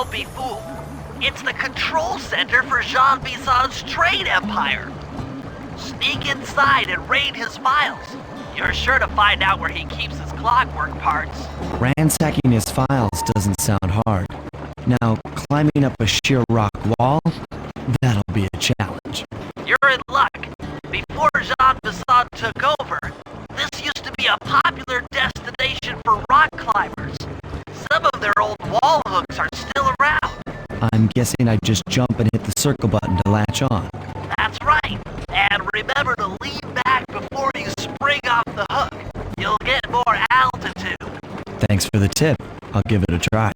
Don't be fooled. It's the control center for Jean Bison's trade empire. Sneak inside and raid his files. You're sure to find out where he keeps his clockwork parts. Ransacking his files doesn't sound hard. Now, climbing up a sheer rock wall? That'll be a challenge. You're in luck. Before Jean Bisson took over, this used to be a popular destination for rock climbers. Some of their old wall hooks are still around. I'm guessing I just jump and hit the circle button to latch on. That's right. And remember to lean back before you spring off the hook. You'll get more altitude. Thanks for the tip. I'll give it a try.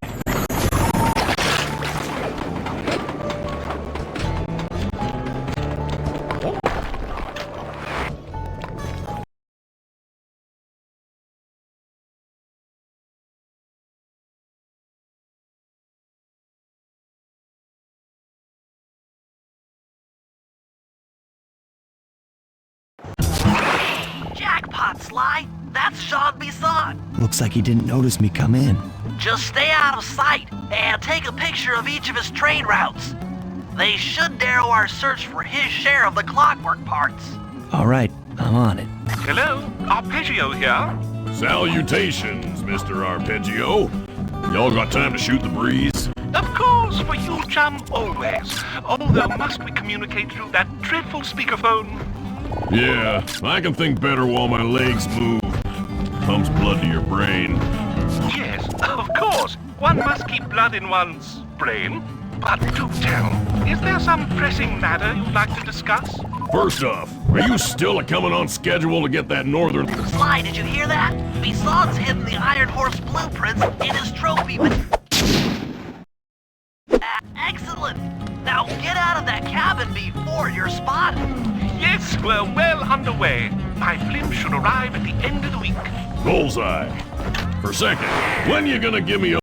Jackpot, Sly. That's Jean Bisson. Looks like he didn't notice me come in. Just stay out of sight and take a picture of each of his trade routes. They should narrow our search for his share of the clockwork parts. All right, I'm on it. Hello, Arpeggio here. Salutations, Mr. Arpeggio. Y'all got time to shoot the breeze? Of course, for you, chum, always. Although must we communicate through that dreadful speakerphone? Yeah, I can think better while my legs move. Pumps blood to your brain. Yes, of course. One must keep blood in one's brain. But do tell, is there some pressing matter you'd like to discuss? First off, are you still coming on schedule to get that northern... Sly, did you hear that? Bison's hidden the Iron Horse blueprints in his trophy, but... Excellent! Now get out of that cabin before you're spotted. Yes, we're well underway. My blimp should arrive at the end of the week. Bullseye. For second, when you gonna give me a...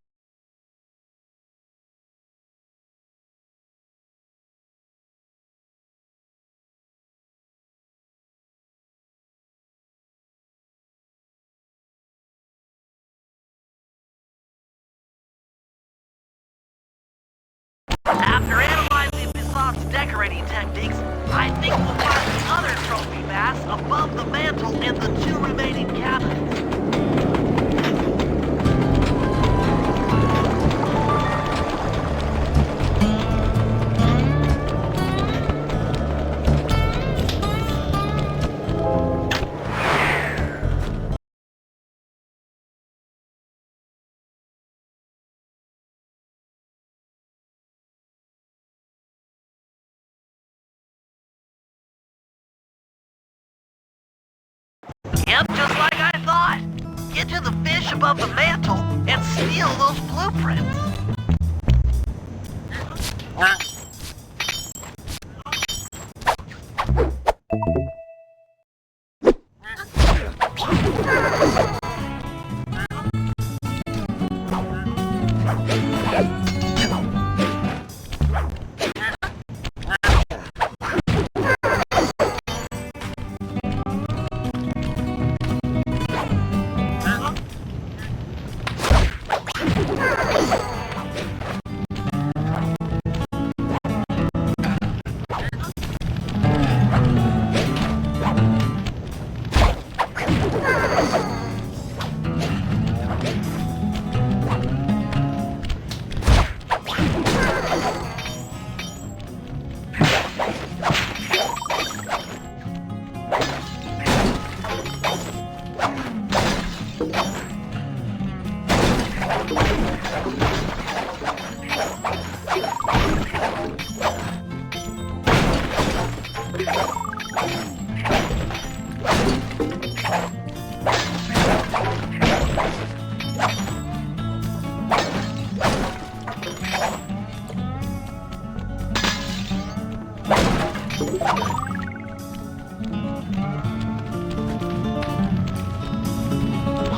After analyzing Bison's decorating techniques, I think we'll find the other trophy mass above the mantle in the two remaining cabinets. Yep, just like I thought. Get to the fish above the mantle and steal those blueprints.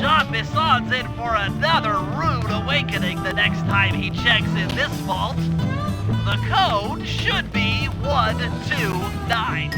Jean Bison's in for another rude awakening the next time he checks in this vault. The code should be 129.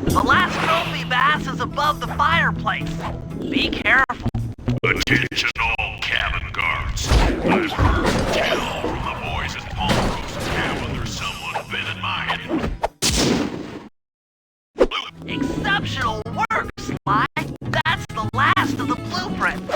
The last trophy bass is above the fireplace. Be careful. Attention all cabin guards. I've heard tell from the boys at Palmcoast Cabin there's someone been in my head. Exceptional work, Sly. That's the last of the blueprints.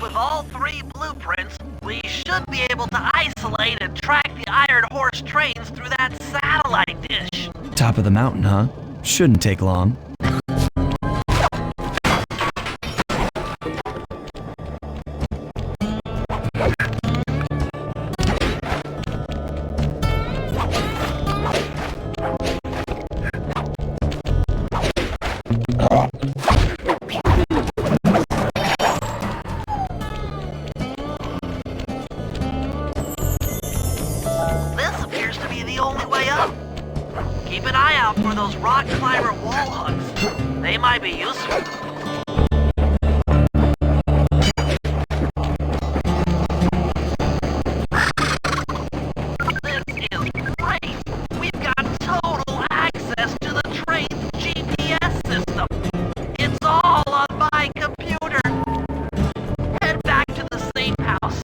With all three blueprints, we should be able to isolate and track the Iron Horse trains through that satellite dish. Top of the mountain, huh? Shouldn't take long. This appears to be the only way up. Keep an eye out for those rock climber wall hooks. They might be useful. This is great. We've got total access to the train's GPS system. It's all on my computer. Head back to the safe house.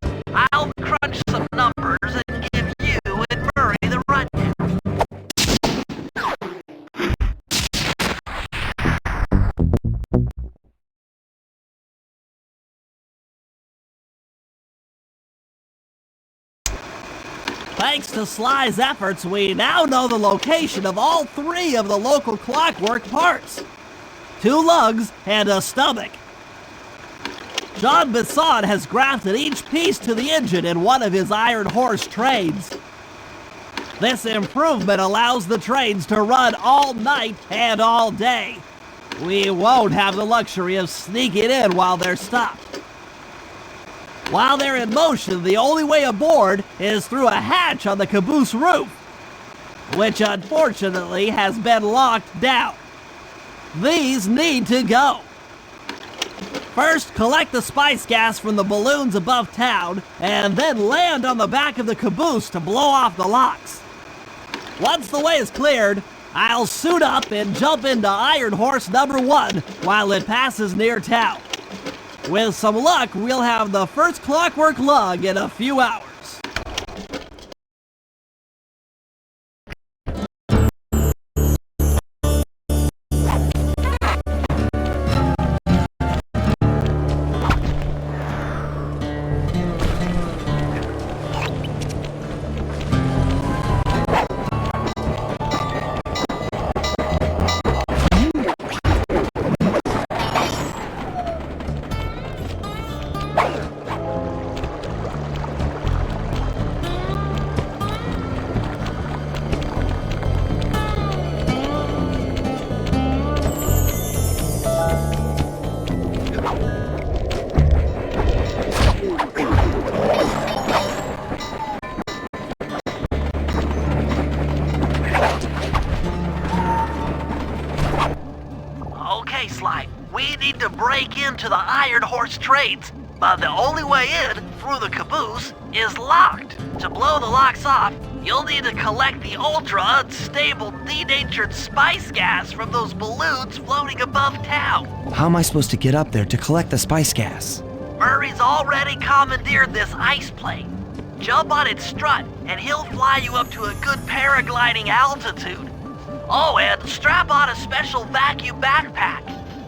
I'll crunch some numbers and give you and Murray the rundown. Thanks to Sly's efforts, we now know the location of all three of the local clockwork parts. 2 lugs and a stomach. Jean Bisson has grafted each piece to the engine in one of his Iron Horse trains. This improvement allows the trains to run all night and all day. We won't have the luxury of sneaking in while they're stopped. While they're in motion, the only way aboard is through a hatch on the caboose roof, which unfortunately has been locked down. These need to go. First, collect the spice gas from the balloons above town, and then land on the back of the caboose to blow off the locks. Once the way is cleared, I'll suit up and jump into Iron Horse number 1 while it passes near town. With some luck, we'll have the first clockwork lug in a few hours. Okay, Sly, we need to break into the Iron Horse trains. But the only way in, through the caboose, is locked. To blow the locks off, you'll need to collect the ultra-unstable, denatured spice gas from those balloons floating above town. How am I supposed to get up there to collect the spice gas? Murray's already commandeered this ice plane. Jump on its strut, and he'll fly you up to a good paragliding altitude. Oh, and strap on a special vacuum backpack.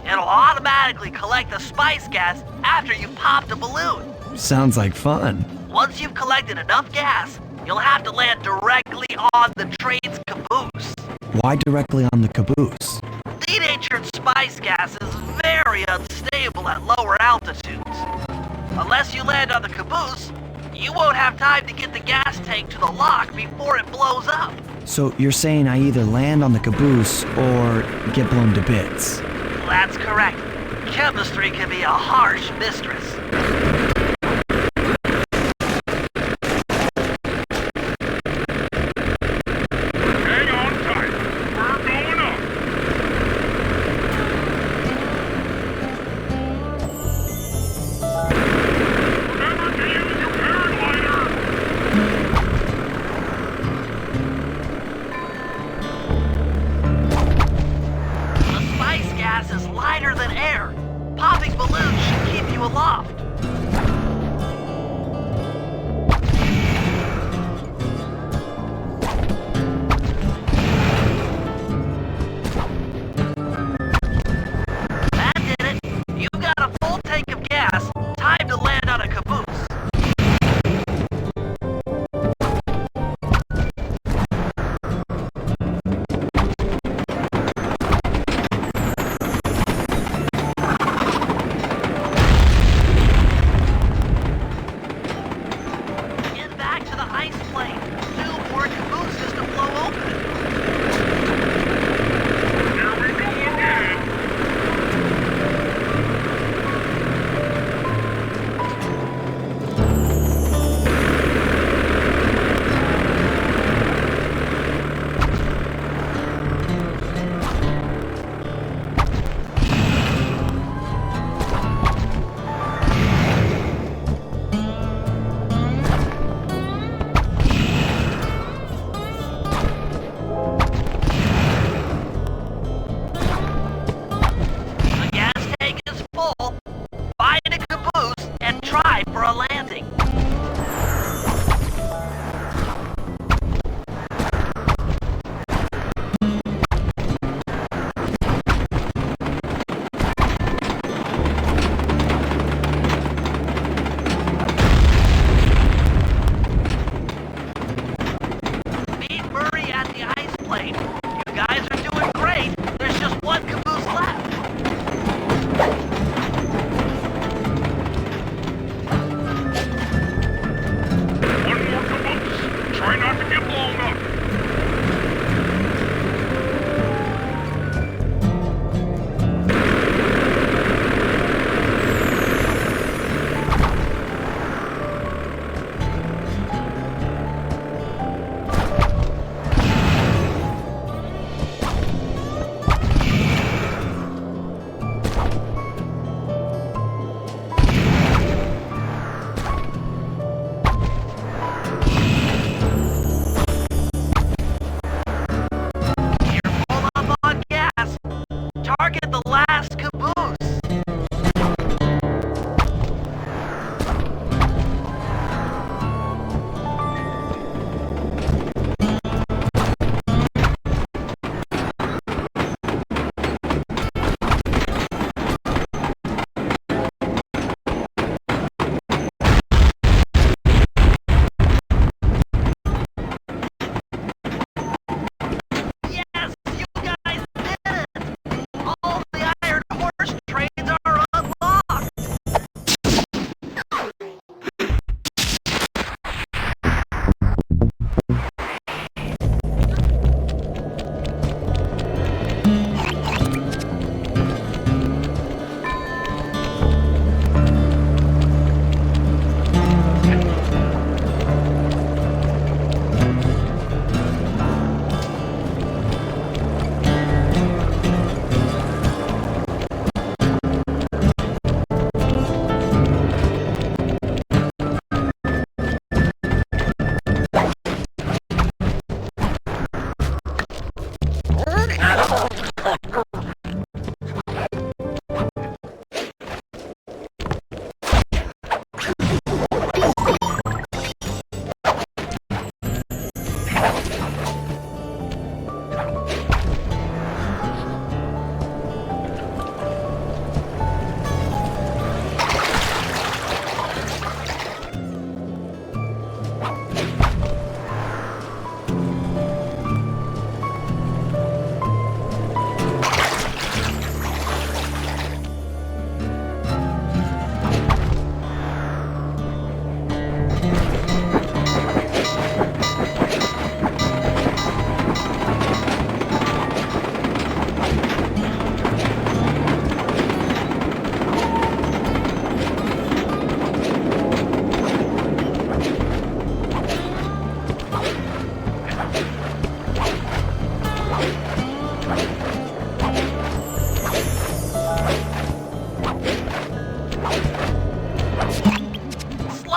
It'll automatically collect the spice gas after you've popped a balloon. Sounds like fun. Once you've collected enough gas, you'll have to land directly on the train's caboose. Why directly on the caboose? Denatured spice gas is very unstable at lower altitudes. Unless you land on the caboose, you won't have time to get the gas tank to the lock before it blows up. So you're saying I either land on the caboose or get blown to bits? That's correct. Chemistry can be a harsh mistress. Hang on tight. We're going up. Remember to use your paraglider. The spice gas is lighter than air. Popping balloons should keep you aloft.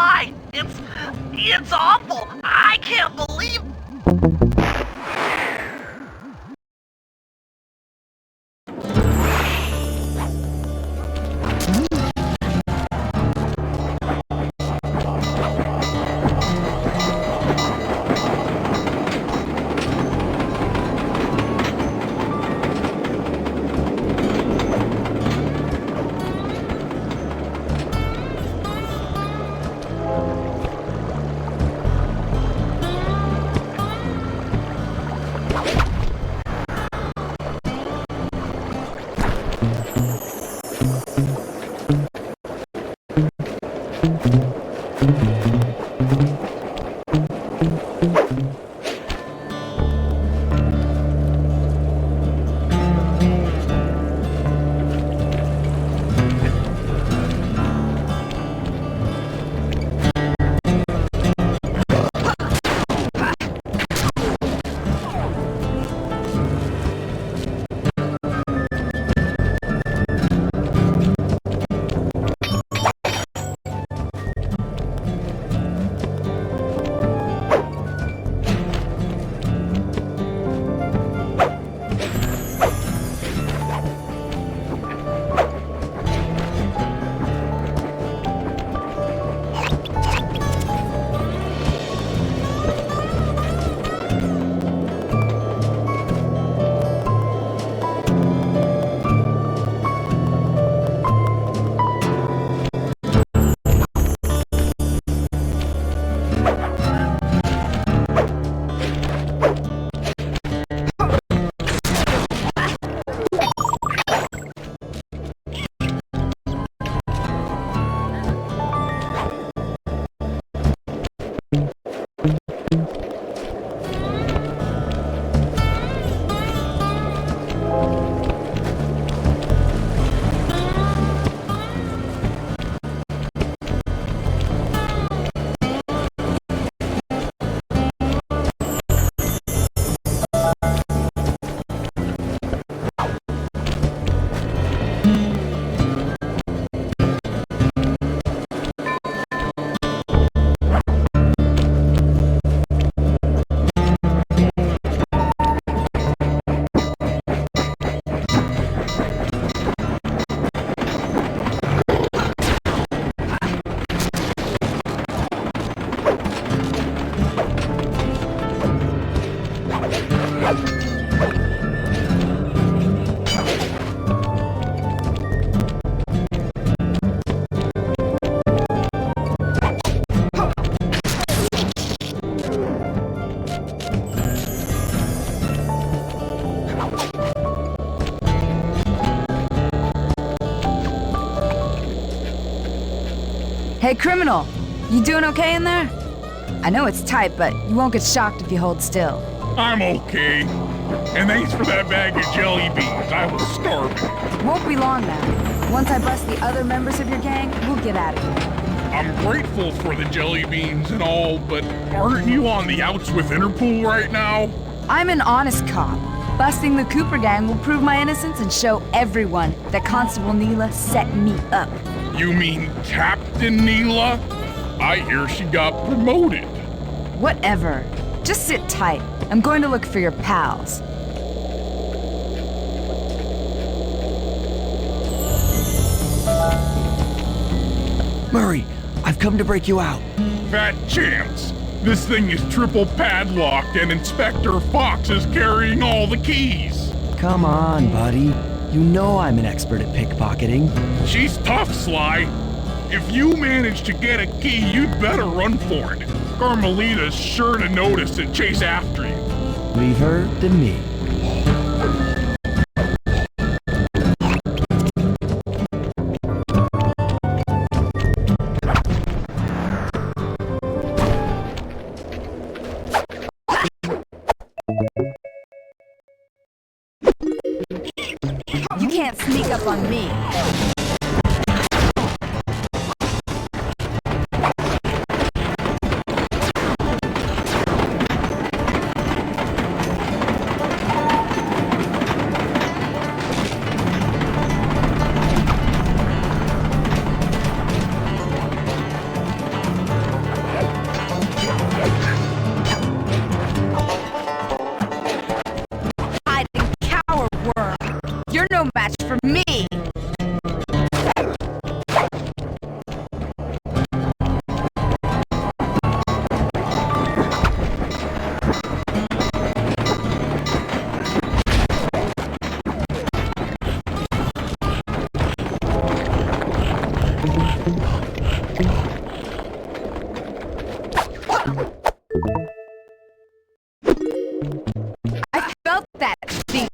lie. It's awful. I can't believe. Hey, criminal! You doing okay in there? I know it's tight, but you won't get shocked if you hold still. I'm okay. And thanks for that bag of jelly beans. I was starving. Won't be long now. Once I bust the other members of your gang, we'll get out of here. I'm grateful for the jelly beans and all, but aren't you on the outs with Interpol right now? I'm an honest cop. Busting the Cooper gang will prove my innocence and show everyone that Constable Neela set me up. You mean Captain Neela? I hear she got promoted. Whatever. Just sit tight. I'm going to look for your pals. Murray, I've come to break you out. Fat chance. This thing is triple padlocked and Inspector Fox is carrying all the keys. Come on, buddy. You know I'm an expert at pickpocketing. She's tough, Sly. If you manage to get a key, you'd better run for it. Carmelita's sure to notice and chase after you. Leave her to me. You can't sneak up on me. I felt that thing.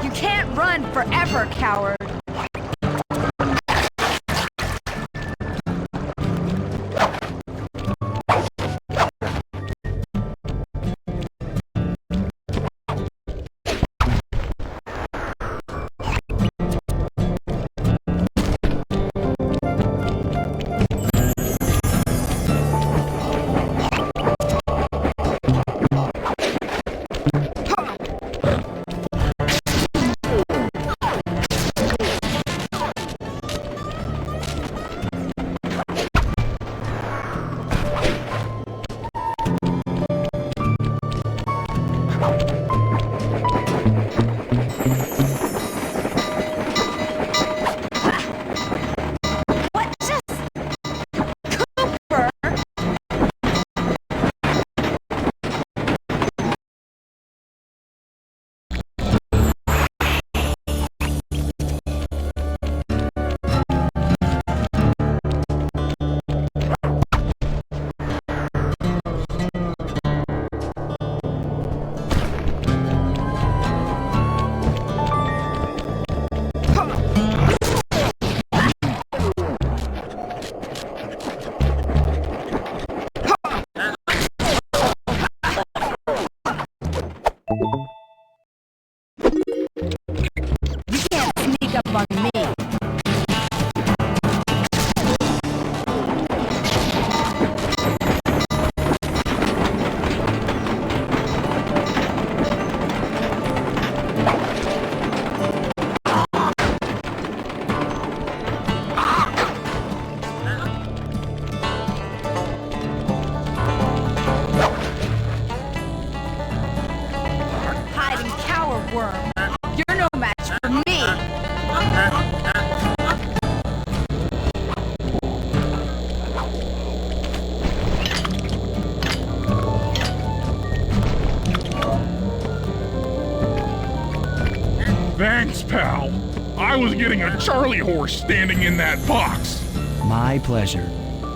You can't run forever, coward. What just... Cooper? You can't sneak up on me. Hiding coward worm. You're no match for me. Thanks, pal. I was getting a Charlie horse standing in that box. My pleasure.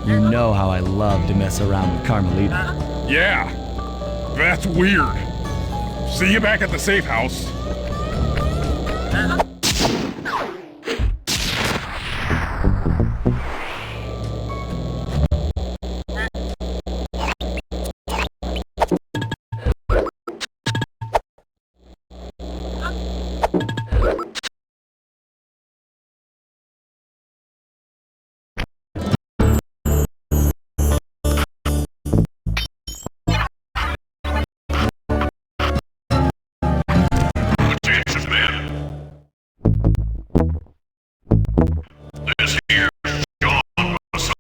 You know how I love to mess around with Carmelita. Yeah, that's weird. See you back at the safe house. Attention, men. This here's John Basson.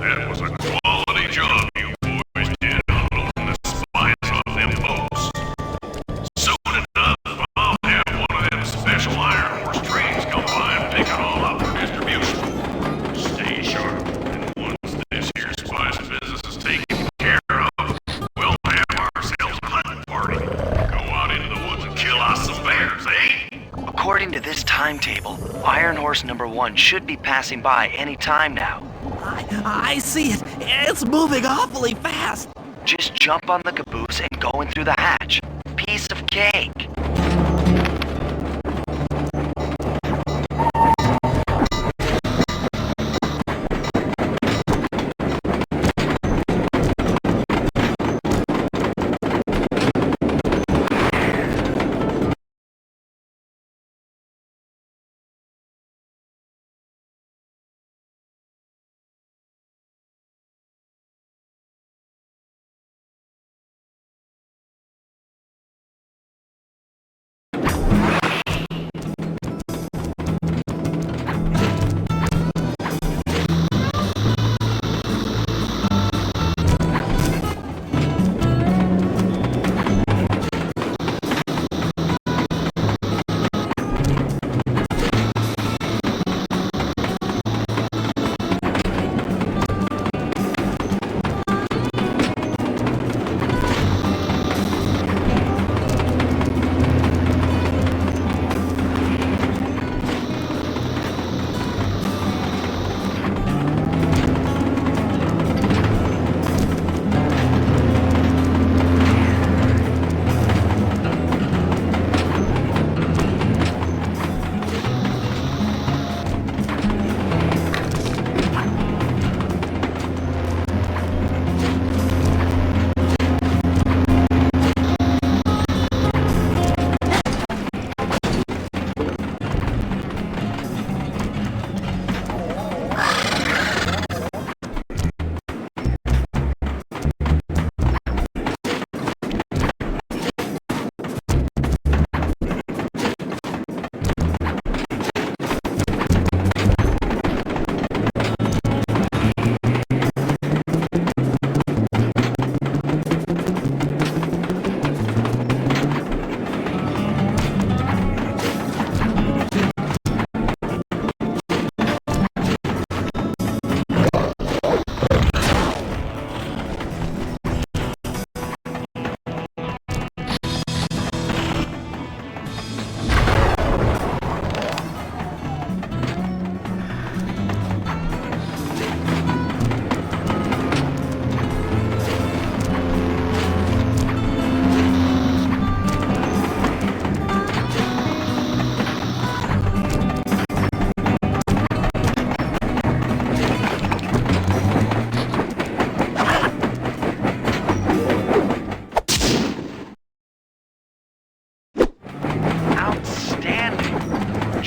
That was a quality job you boys did unloading the spice off them boats. Soon enough, I'll have one of them special iron horse trains come by and pick it all up for distribution. Stay sharp, and once this here spice business is taken care of, we'll have ourselves a hunting party. Go out into the woods and kill us some bears, eh? According to this timetable, Iron Horse number 1 should be passing by any time now. I see it. It's moving awfully fast. Just jump on the caboose and go in through the hatch. Piece of cake.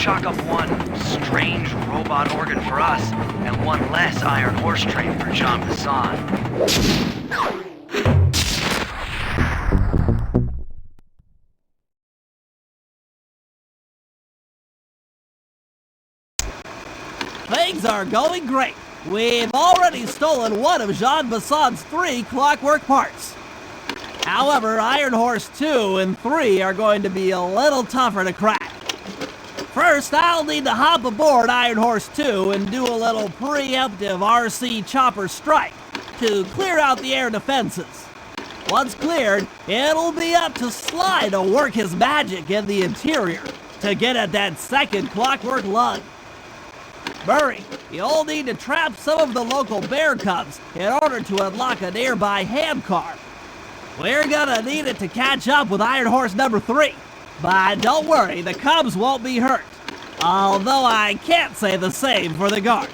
chalk up one strange robot organ for us and one less iron horse train for Jean Bisson. Things are going great. We've already stolen one of Jean Bisson's 3 clockwork parts. However, Iron Horse 2 and 3 are going to be a little tougher to crack. First, I'll need to hop aboard Iron Horse 2 and do a little preemptive RC chopper strike to clear out the air defenses. Once cleared, it'll be up to Sly to work his magic in the interior to get at that second clockwork lug. Murray, you'll need to trap some of the local bear cubs in order to unlock a nearby hand car. We're gonna need it to catch up with Iron Horse number 3. But don't worry, the cubs won't be hurt. Although I can't say the same for the guards.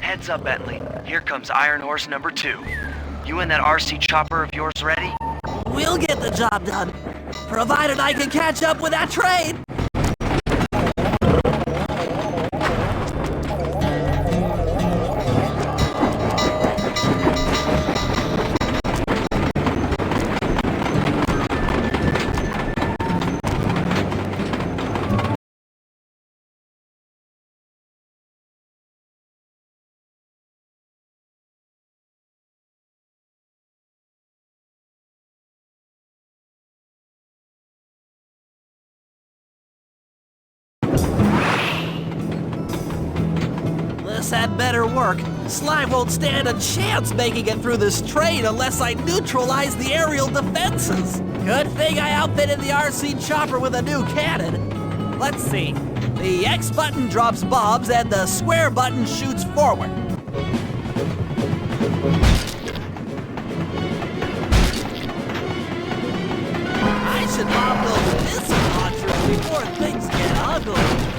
Heads up, Bentley. Here comes Iron Horse number 2. You and that RC chopper of yours ready? We'll get the job done, provided I can catch up with that train. This had better work. Sly won't stand a chance making it through this train unless I neutralize the aerial defenses. Good thing I outfitted the RC chopper with a new cannon. Let's see. The X button drops bombs and the square button shoots forward. I should bomb those missile launchers before things get ugly.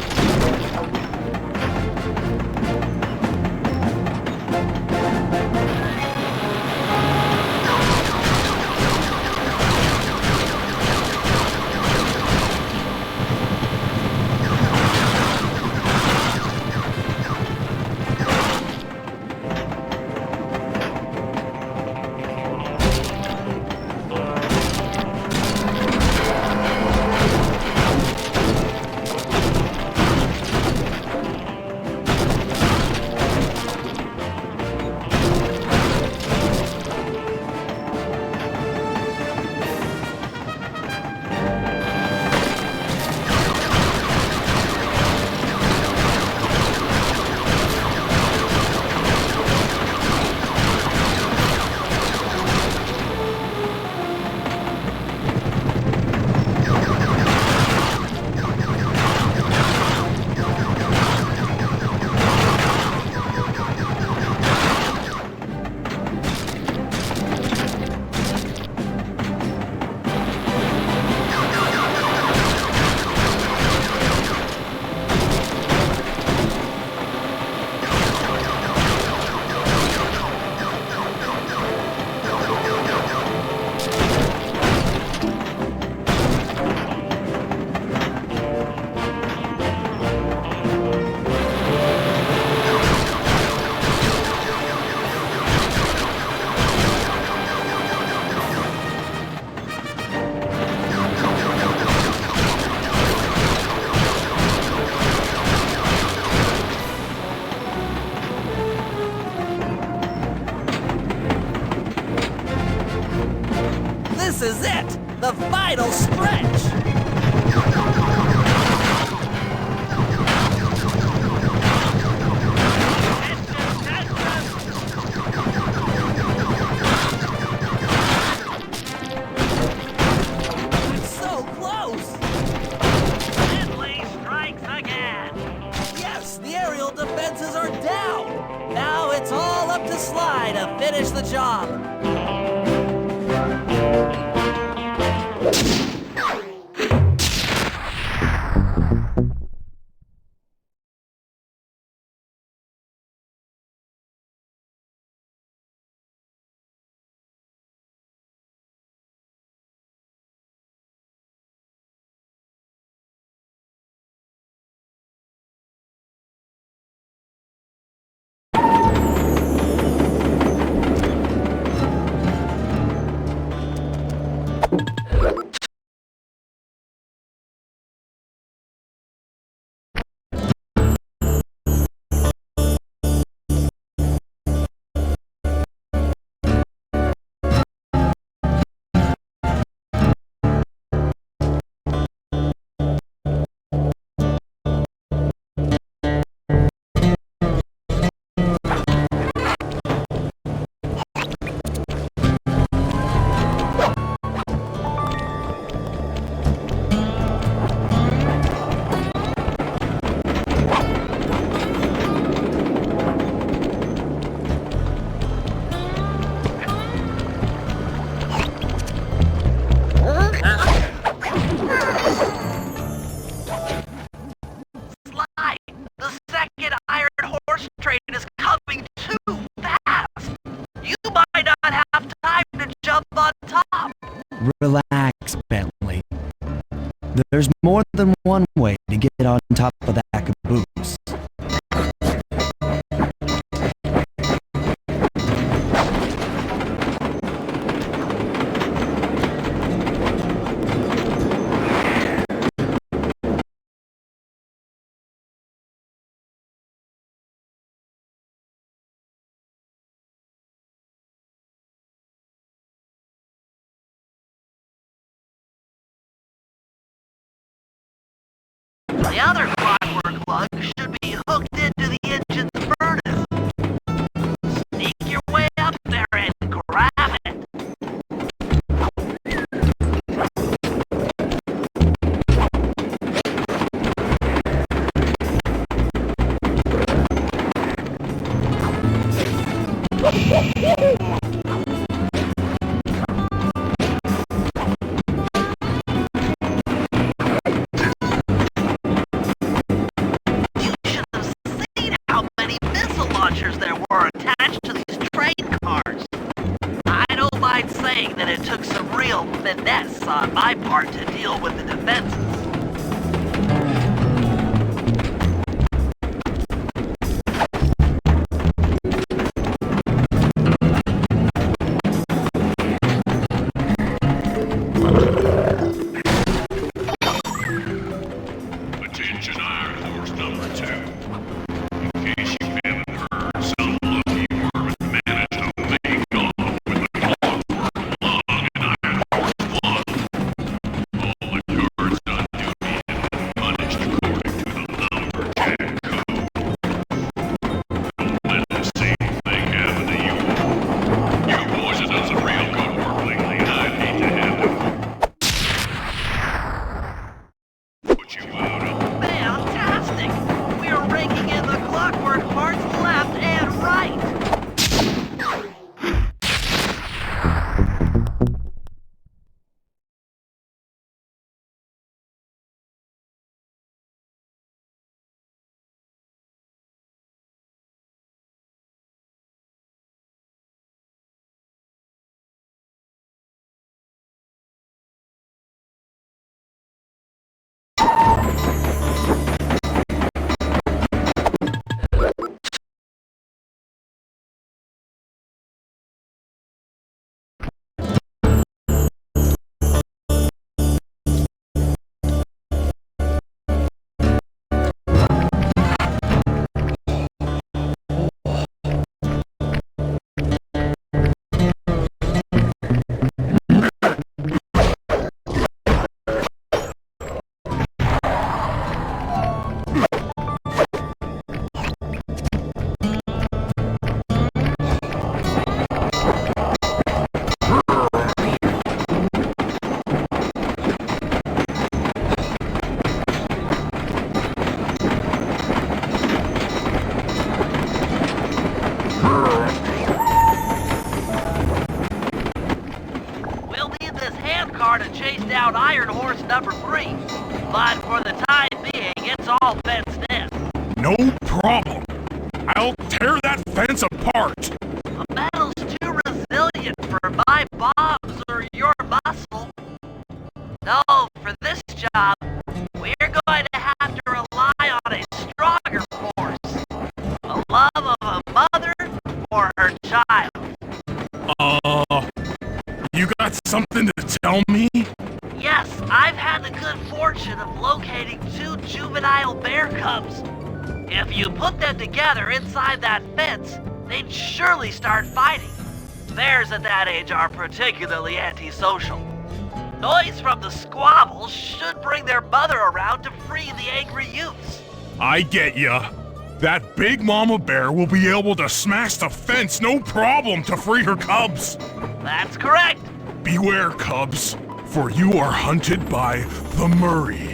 is it! The final stretch! It's so close! Finley strikes again. Yes, the aerial defenses are down! Now it's all up to Sly to finish the job. Sly, the second Iron Horse train is coming too fast. You might not have time to jump on top. Relax, Bentley. There's more than one way to get on top of that caboose. The other clockwork lug should be hooked into the engine's furnace. Sneak your way up there and grab it. You should have seen how many missile launchers there were attached to these train cars. I don't mind saying that it took some real finesse on my part to deal with the defenses. Attention Iron Horse number 2. In case you haven't heard, some lucky worm managed to make off with the clockwork lung and Iron Horse 1. All the guards done are to chase down Iron Horse number 3. But for the time being, it's all fenced in. No problem. I'll tear that fence apart. The metal's too resilient for my bombs or your muscle. No, for this job, we're going to have to rely on a stronger force. The love of a mother or her child. You got something to tell me? Yes, I've had the good fortune of locating 2 juvenile bear cubs. If you put them together inside that fence, they'd surely start fighting. Bears at that age are particularly antisocial. Noise from the squabbles should bring their mother around to free the angry youths. I get ya. That big mama bear will be able to smash the fence no problem to free her cubs. That's correct. Beware, cubs, for you are hunted by the Murray.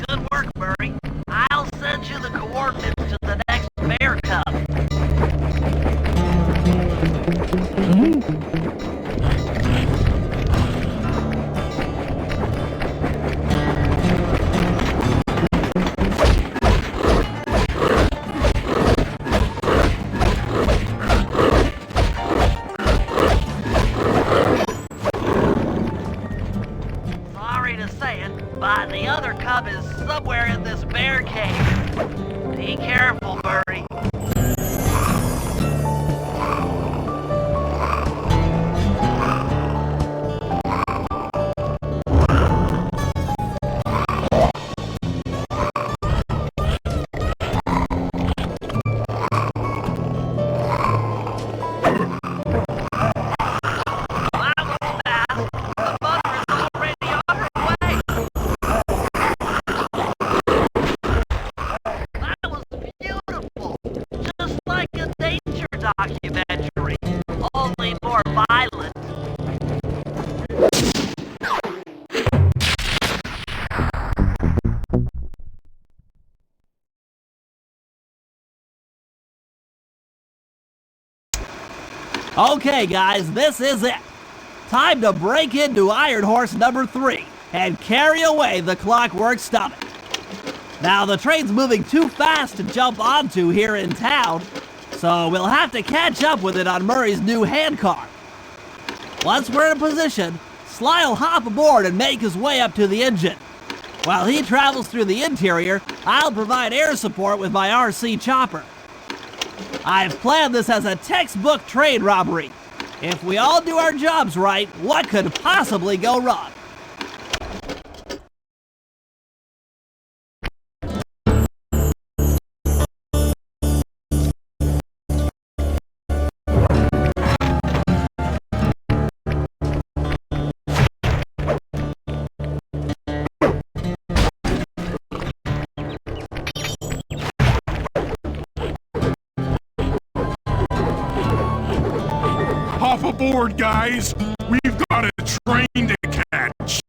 Good work, Murray. I'll send you the coordinates to the next bear cub. Sorry to say it, but the other cub is somewhere in this bear cave. Be careful, Murray. That was fast. The mother is already on her way. That was beautiful. Just like a nature documentary, only more violent. Okay, guys, this is it. Time to break into Iron Horse number 3 and carry away the Clockwork Stomach. Now, the train's moving too fast to jump onto here in town, so we'll have to catch up with it on Murray's new handcar. Once we're in position, Sly'll hop aboard and make his way up to the engine. While he travels through the interior, I'll provide air support with my RC chopper. I've planned this as a textbook train robbery. If we all do our jobs right, what could possibly go wrong? Hop aboard, guys. We've got a train to catch.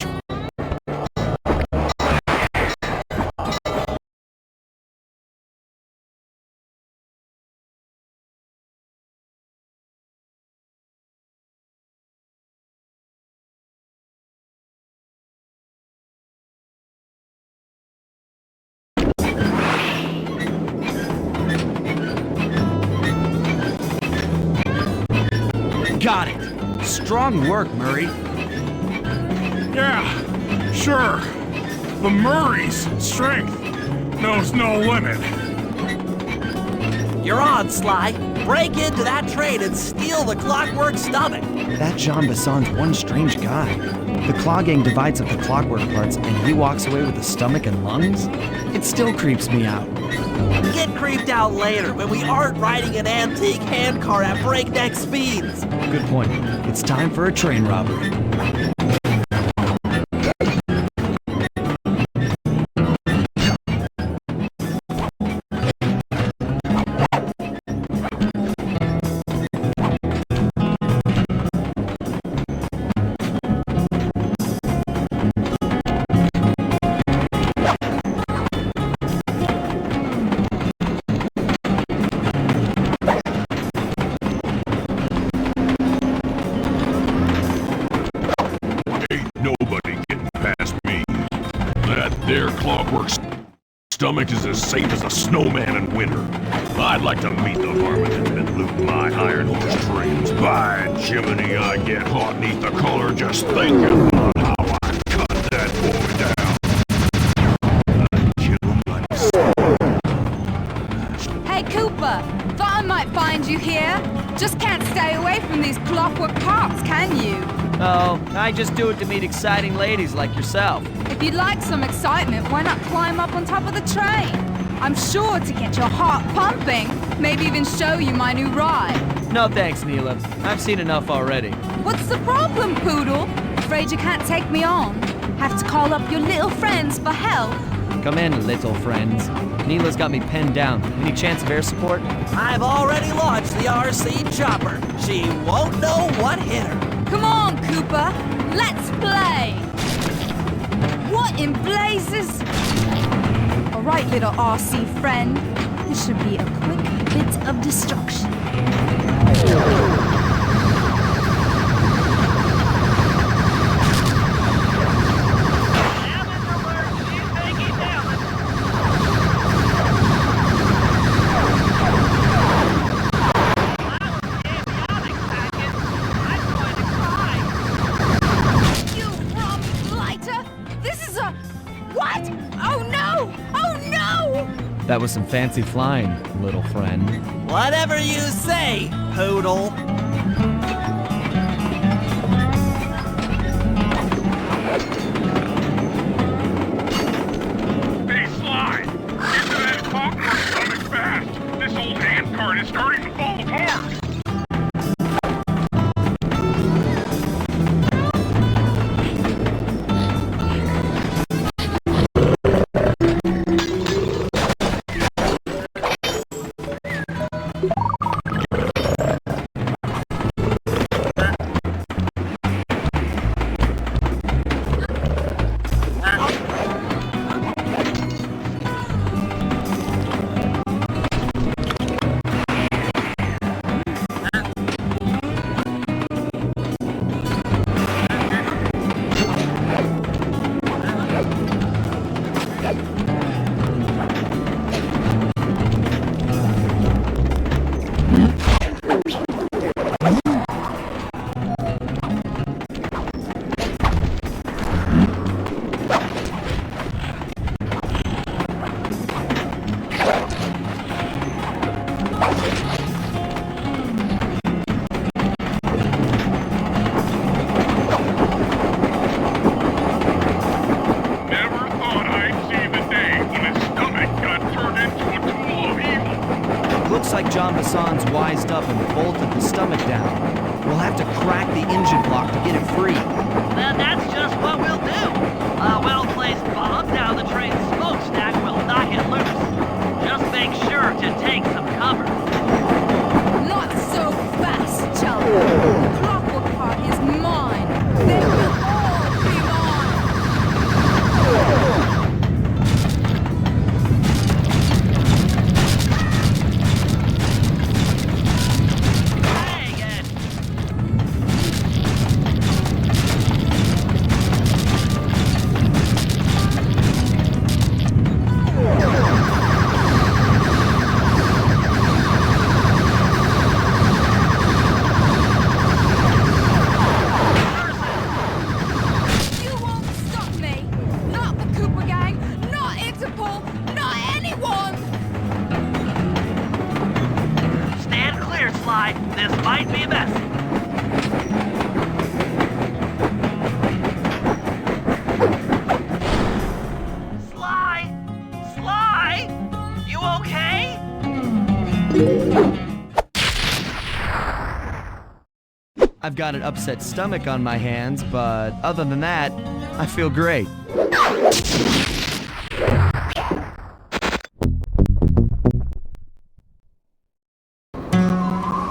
Got it. Strong work, Murray. Yeah, sure. The Murray's strength knows no limit. You're on, Sly. Break into that train and steal the Clockwork Stomach. That Jean Basson's one strange guy. The Claw Gang divides up the clockwork parts and he walks away with the stomach and lungs? It still creeps me out. Get creeped out later when we aren't riding an antique handcar at breakneck speeds. Good point. It's time for a train robbery. Their clockwork stomach is as safe as a snowman in winter. I'd like to meet the varmint that's been looting my iron horse trains. By Jiminy, I get hot neath the collar just thinking about how I cut that boy down. Hey, Cooper! Thought I might find you here. Just can't stay away from these clockwork parts, can you? Oh, I just do it to meet exciting ladies like yourself. If you'd like some excitement, why not climb up on top of the train? I'm sure to get your heart pumping. Maybe even show you my new ride. No thanks, Neela. I've seen enough already. What's the problem, Poodle? Afraid you can't take me on? Have to call up your little friends for help? Come in, little friends. Neela's got me pinned down. Any chance of air support? I've already launched the RC chopper. She won't know what hit her. Come on, Cooper. Let's play. What in blazes? All right, little RC friend. This should be a quick bit of destruction. That was some fancy flying, little friend. Whatever you say, Poodle. Hey, Sly! Get to that clockwork stomach fast! This old handcart is starting to fall apart! Looks like John Bassan's wised up and bolted the stomach down. We'll have to crack the engine block to get it free. Then that's just what we'll do. A well-placed bomb down the train's smokestack will knock it loose. Just make sure to take some cover. Not so fast, children. The clockwork part is mine. They will all be mine. This might be messy. I've got an upset stomach on my hands, but other than that, I feel great.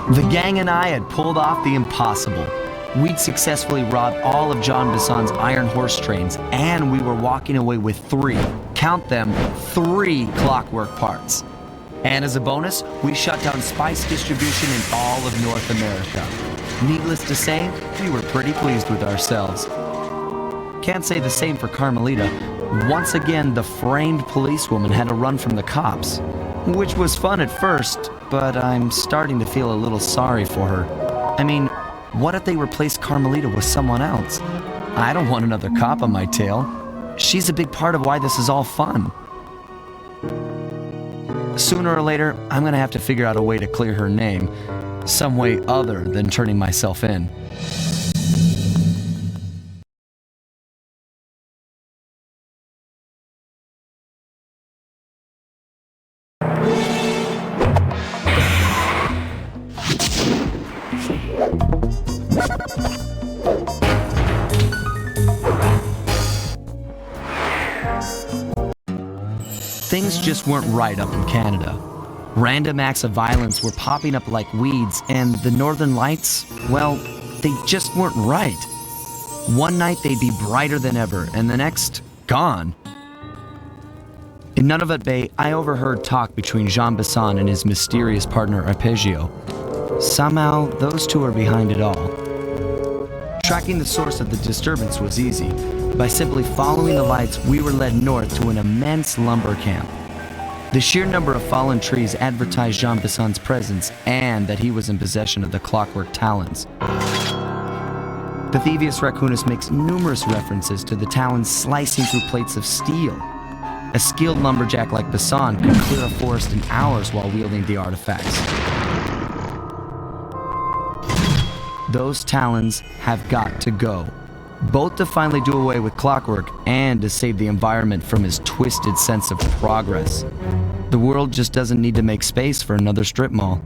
The gang and I had pulled off the impossible. We'd successfully robbed all of Jean Bisson's iron horse trains, and we were walking away with 3, count them, 3 clockwork parts. And as a bonus, we shut down spice distribution in all of North America. Needless to say, we were pretty pleased with ourselves. Can't say the same for Carmelita. Once again, the framed policewoman had to run from the cops, which was fun at first, but I'm starting to feel a little sorry for her. I mean, what if they replaced Carmelita with someone else? I don't want another cop on my tail. She's a big part of why this is all fun. Sooner or later, I'm gonna have to figure out a way to clear her name. Some way other than turning myself in. Things just weren't right up in Canada. Random acts of violence were popping up like weeds, and the Northern Lights, well, they just weren't right. One night they'd be brighter than ever, and the next, gone. In Nunavut Bay, I overheard talk between Jean Bisson and his mysterious partner Arpeggio. Somehow, those two are behind it all. Tracking the source of the disturbance was easy. By simply following the lights, we were led north to an immense lumber camp. The sheer number of fallen trees advertised Jean Bisson's presence and that he was in possession of the clockwork talons. The Thievius Raccoonus makes numerous references to the talons slicing through plates of steel. A skilled lumberjack like Bisson could clear a forest in hours while wielding the artifacts. Those talons have got to go, both to finally do away with clockwork and to save the environment from his twisted sense of progress. The world just doesn't need to make space for another strip mall.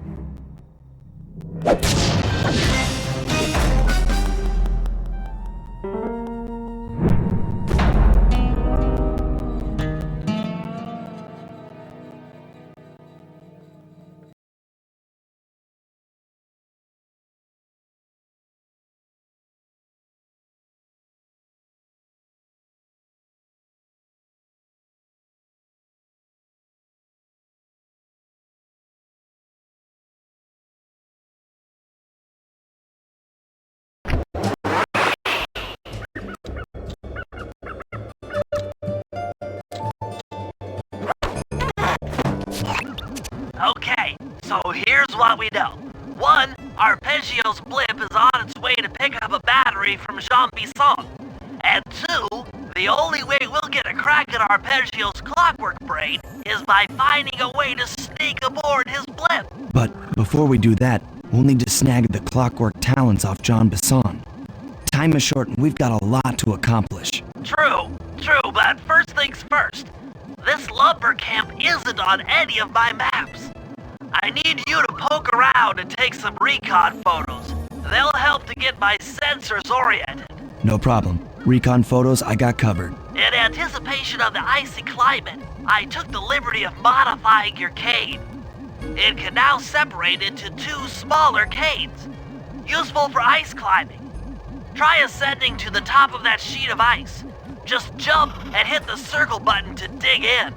Okay, so here's what we know. 1, Arpeggio's blimp is on its way to pick up a battery from Jean Bisson. And 2, the only way we'll get a crack at Arpeggio's clockwork brain is by finding a way to sneak aboard his blimp. But before we do that, we'll need to snag the clockwork talons off Jean Bisson. Time is short and we've got a lot to accomplish. True, but first things first. This lumber camp isn't on any of my maps. I need you to poke around and take some recon photos. They'll help to get my sensors oriented. No problem. Recon photos I got covered. In anticipation of the icy climate, I took the liberty of modifying your cane. It can now separate into 2 smaller canes, useful for ice climbing. Try ascending to the top of that sheet of ice. Just jump and hit the circle button to dig in.